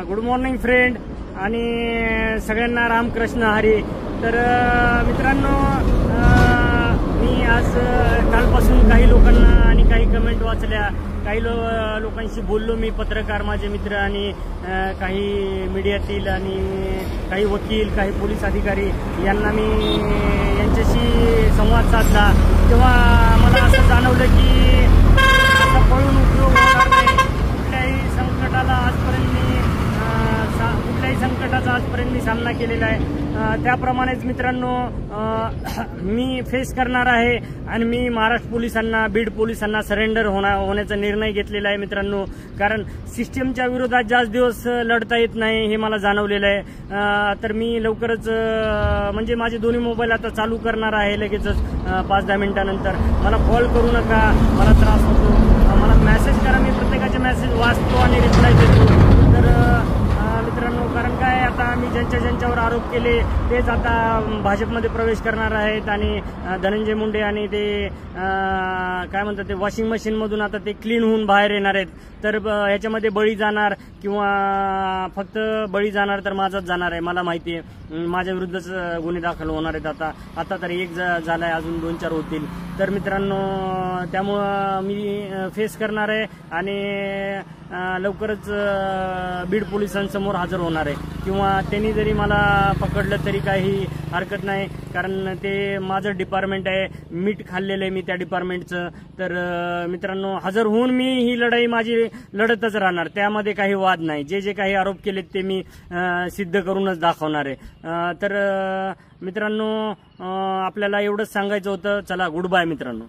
Good morning friend आणि सगळ्यांना रामकृष्ण हरी। तर मित्रांनो, मी आज कालपासून काही लोकांना आणि काही कमेंट वाचल्या, काही लोकांशी बोललो मी, पत्रकार माझे मित्र आणि काही मीडियातील आणि काही वकील, काही पोलीस अधिकारी यांना मी यांच्याशी संवाद साधला, तेव्हा मला असं जाणवलं की आता पळून उपयोग होणार नाही। कुठल्याही संकटाचा आजपर्यंत मी सामना केलेला आहे। त्याप्रमाणेच मित्रांनो, मी फेस करणार आहे आणि मी महाराष्ट्र पोलिसांना, बीड पोलिसांना सरेंडर होण्याचा निर्णय घेतलेला आहे मित्रांनो। कारण सिस्टमच्या विरोधात जास्त दिवस लढता येत नाही हे मला जाणवलेलं आहे। तर मी लवकरच म्हणजे माझे दोन्ही मोबाईल आता चालू करणार आहे लगेचच 5-10 मिनिटानंतर। मला कॉल करू नका, मला त्रास होतो, मला मेसेज करा, मी प्रत्येकाचे मेसेज वाचतो आणि रिप्लाय देतो। तर मित्रांनो, कारण काय, आता मी ज्यांच्यावर आरोप केले तेच आता भाजपमध्ये प्रवेश करणार आहेत आणि धनंजय मुंडे आणि ते काय म्हणतात ते वॉशिंग मशीन मधून आता ते क्लीन होऊन बाहेर येणार आहेत। तर ह्याच्यामध्ये बळी जाणार किंवा फक्त बळी जाणार तर माझाच जाणार आहे, मला माहिती आहे। माझ्या विरुद्धच गुन्हे दाखल होणार आहेत। आता तर एक झालाय, अजून 2-4 होतील। तर मित्रांनो, त्यामुळं मी फेस करणार आहे आणि लवकरच बीड पोलिसांसमोर हजर होणार आहे, किंवा त्यांनी जरी मला पकडलं तरी काही हरकत नाही, कारण ते माझं डिपार्टमेंट आहे, मीठ खाल्लेलं आहे मी त्या डिपार्टमेंटचं। तर मित्रांनो, हजर होऊन मी ही लढाई माझी लढतच राहणार, त्यामध्ये काही वाद नाही। जे काही आरोप केलेत ते मी सिद्ध करूनच दाखवणार आहे। तर मित्रांनो, आपल्याला एवढंच सांगायचं होतं। चला, गुड बाय मित्रांनो।